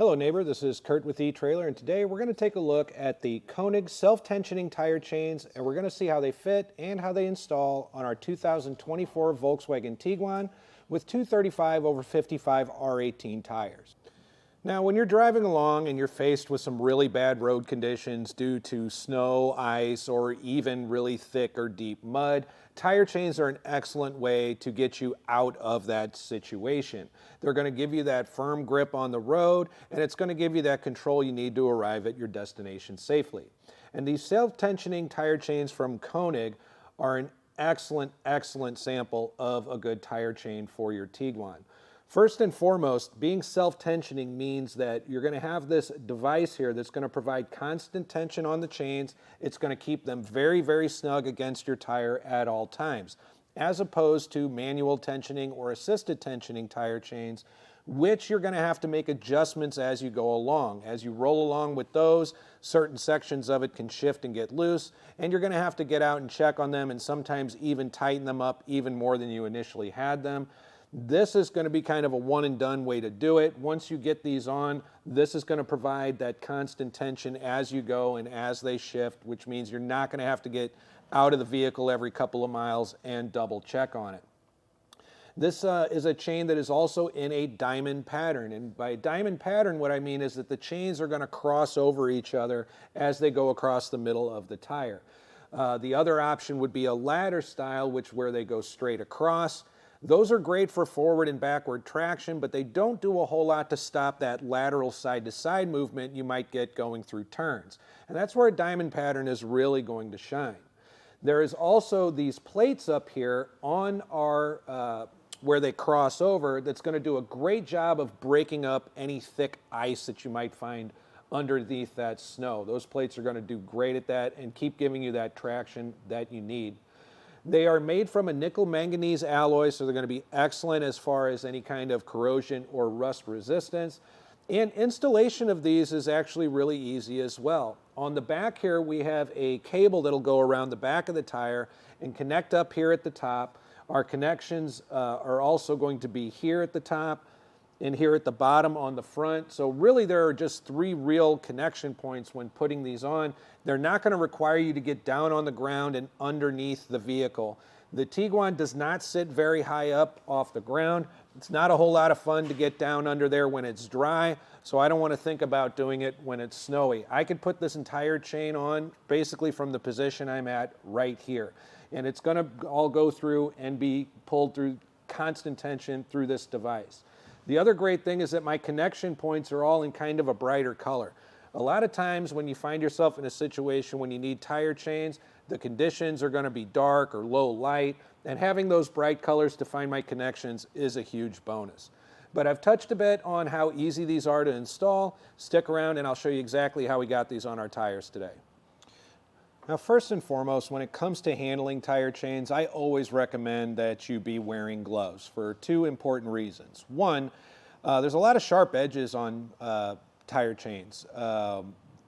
Hello neighbor, this is Curt with eTrailer, and today we're going to take a look at the Konig self-tensioning tire chains, and we're going to see how they fit and how they install on our 2024 Volkswagen Tiguan with 235/55 R18 tires. Now when you're driving along and you're faced with some really bad road conditions due to snow, ice, or even really thick or deep mud, tire chains are an excellent way to get you out of that situation. They're going to give you that firm grip on the road, and it's going to give you that control you need to arrive at your destination safely. And these self-tensioning tire chains from Konig are an excellent sample of a good tire chain for your Tiguan. First and foremost, being self-tensioning means that you're going to have this device here that's going to provide constant tension on the chains. It's going to keep them very snug against your tire at all times, as opposed to manual tensioning or assisted tensioning tire chains, which you're going to have to make adjustments as you go along. As you roll along with those, certain sections of it can shift and get loose, and you're going to have to get out and check on them and sometimes even tighten them up even more than you initially had them. This is going to be kind of a one and done way to do it. Once you get these on, this is going to provide that constant tension as you go and as they shift, which means you're not going to have to get out of the vehicle every couple of miles and double check on it. This is a chain that is also in a diamond pattern, and by diamond pattern what I mean is that the chains are going to cross over each other as they go across the middle of the tire. The other option would be a ladder style, where they go straight across. Those are great for forward and backward traction, but they don't do a whole lot to stop that lateral side-to-side movement you might get going through turns. And that's where a diamond pattern is really going to shine. There is also these plates up here on our where they cross over that's going to do a great job of breaking up any thick ice that you might find underneath that snow. Those plates are going to do great at that and keep giving you that traction that you need. They are made from a nickel manganese alloy, so they're going to be excellent as far as any kind of corrosion or rust resistance. And installation of these is actually really easy as well. On the back here we have a cable that'll go around the back of the tire and connect up here at the top. Our connections are also going to be here at the top and here at the bottom on the front. So really there are just three real connection points when putting these on. They're not going to require you to get down on the ground and underneath the vehicle. The Tiguan does not sit very high up off the ground. It's not a whole lot of fun to get down under there when it's dry, so I don't want to think about doing it when it's snowy. I could put this entire chain on basically from the position I'm at right here, and it's going to all go through and be pulled through constant tension through this device. The other great thing is that my connection points are all in kind of a brighter color. A lot of times when you find yourself in a situation when you need tire chains, the conditions are going to be dark or low light, and having those bright colors to find my connections is a huge bonus. But I've touched a bit on how easy these are to install. Stick around and I'll show you exactly how we got these on our tires today. Now, first and foremost, when it comes to handling tire chains, I always recommend that you be wearing gloves for two important reasons. One, there's a lot of sharp edges on tire chains.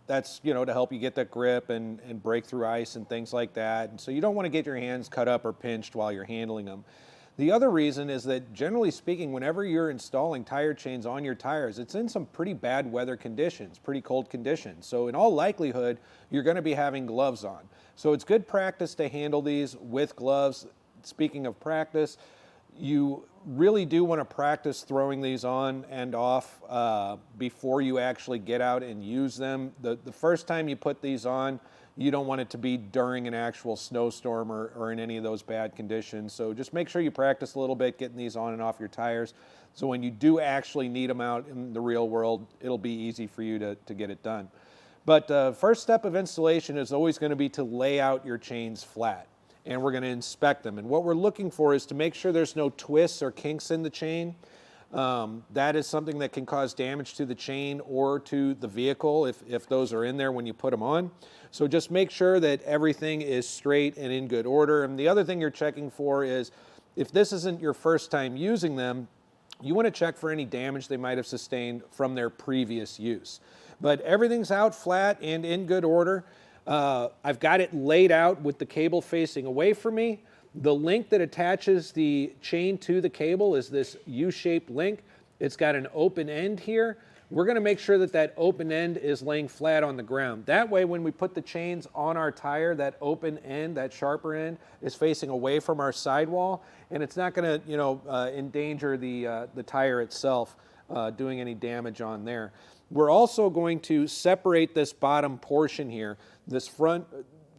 That's, to help you get that grip and break through ice and things like that. And so you don't want to get your hands cut up or pinched while you're handling them. The other reason is that, generally speaking, whenever you're installing tire chains on your tires, it's in some pretty bad weather conditions, pretty cold conditions. So in all likelihood, you're going to be having gloves on. So it's good practice to handle these with gloves. Speaking of practice, you really do want to practice throwing these on and off before you actually get out and use them. The first time you put these on, you don't want it to be during an actual snowstorm or in any of those bad conditions. So just make sure you practice a little bit getting these on and off your tires. So when you do actually need them out in the real world, it'll be easy for you to get it done. But the first step of installation is always going to be to lay out your chains flat. And we're going to inspect them. And what we're looking for is to make sure there's no twists or kinks in the chain. That is something that can cause damage to the chain or to the vehicle if those are in there when you put them on. So just make sure that everything is straight and in good order. And the other thing you're checking for is, if this isn't your first time using them, you want to check for any damage they might have sustained from their previous use. But everything's out flat and in good order. I've got it laid out with the cable facing away from me. The link that attaches the chain to the cable is this U-shaped link. It's got an open end here, we're going to make sure that that open end is laying flat on the ground. That way, when we put the chains on our tire, that open end, that sharper end, is facing away from our sidewall, and it's not going to, endanger the tire itself, doing any damage on there. We're also going to separate this bottom portion here. This front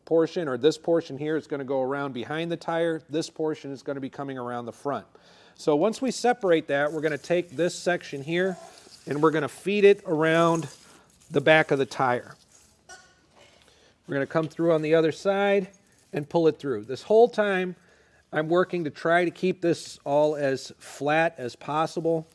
portion, or this portion here, is going to go around behind the tire. This portion is going to be coming around the front. So once we separate that, we're going to take this section here and we're going to feed it around the back of the tire. We're going to come through on the other side and pull it through. This whole time, I'm working to try to keep this all as flat as possible.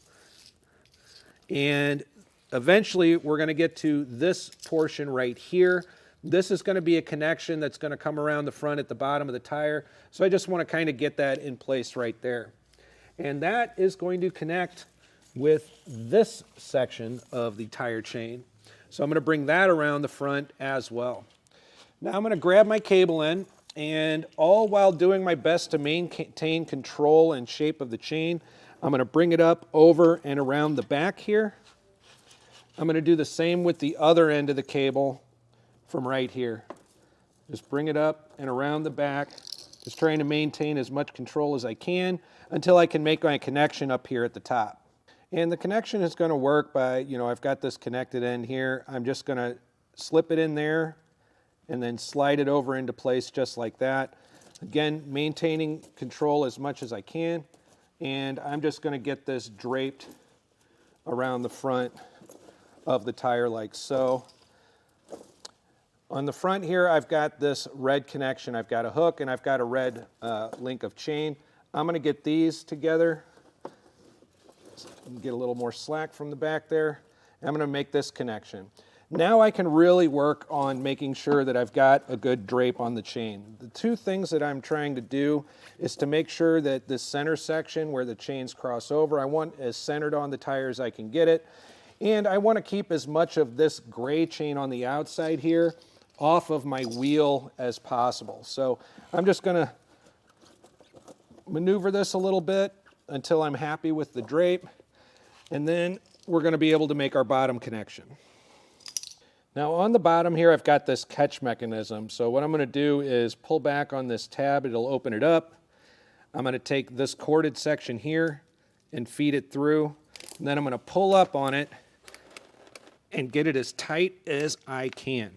And eventually, we're going to get to this portion right here. This is going to be a connection that's going to come around the front at the bottom of the tire. So I just want to kind of get that in place right there. And that is going to connect with this section of the tire chain. So I'm going to bring that around the front as well. Now I'm going to grab my cable end, and all while doing my best to maintain control and shape of the chain, I'm going to bring it up over and around the back here. I'm going to do the same with the other end of the cable from right here. Just bring it up and around the back, just trying to maintain as much control as I can until I can make my connection up here at the top. And the connection is going to work by, I've got this connected end here. I'm just going to slip it in there and then slide it over into place just like that. Again, maintaining control as much as I can. And I'm just going to get this draped around the front of the tire like so. On the front here, I've got this red connection. I've got a hook and I've got a red link of chain. I'm going to get these together. Get a little more slack from the back there. I'm going to make this connection. Now I can really work on making sure that I've got a good drape on the chain. The two things that I'm trying to do is to make sure that this center section where the chains cross over, I want as centered on the tire as I can get it. And I want to keep as much of this gray chain on the outside here off of my wheel as possible. So I'm just going to maneuver this a little bit until I'm happy with the drape, and then we're going to be able to make our bottom connection. Now on the bottom here, I've got this catch mechanism. So what I'm going to do is pull back on this tab. It'll open it up. I'm going to take this corded section here and feed it through. And then I'm going to pull up on it and get it as tight as I can.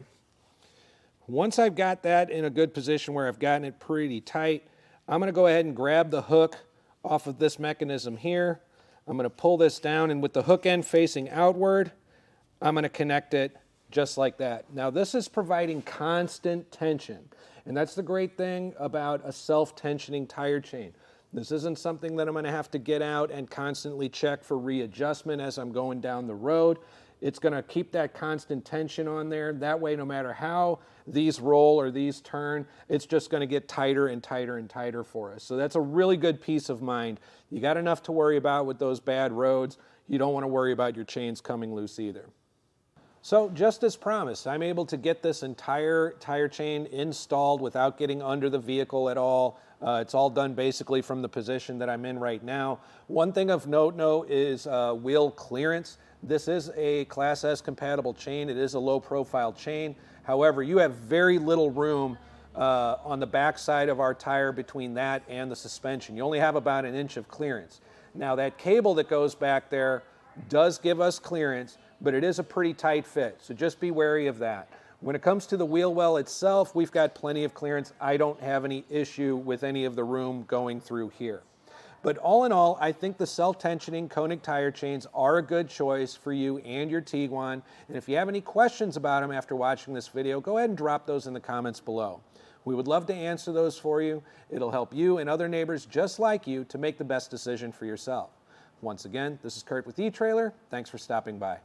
Once I've got that in a good position where I've gotten it pretty tight, I'm going to go ahead and grab the hook off of this mechanism here. I'm going to pull this down, and with the hook end facing outward, I'm going to connect it just like that. Now this is providing constant tension, and that's the great thing about a self-tensioning tire chain. This isn't something that I'm going to have to get out and constantly check for readjustment as I'm going down the road. It's going to keep that constant tension on there. That way, no matter how these roll or these turn, it's just going to get tighter and tighter and tighter for us. So that's a really good peace of mind. You got enough to worry about with those bad roads. You don't want to worry about your chains coming loose either. So just as promised, I'm able to get this entire tire chain installed without getting under the vehicle at all. It's all done basically from the position that I'm in right now. One thing of note is wheel clearance. This is a Class S compatible chain. It is a low profile chain. However, you have very little room on the back side of our tire between that and the suspension. You only have about 1 inch of clearance. Now that cable that goes back there does give us clearance, but it is a pretty tight fit, so just be wary of that. When it comes to the wheel well itself, we've got plenty of clearance. I don't have any issue with any of the room going through here. But all in all, I think the self-tensioning Konig tire chains are a good choice for you and your Tiguan. And if you have any questions about them after watching this video, go ahead and drop those in the comments below. We would love to answer those for you. It'll help you and other neighbors just like you to make the best decision for yourself. Once again, this is Curt with eTrailer. Thanks for stopping by.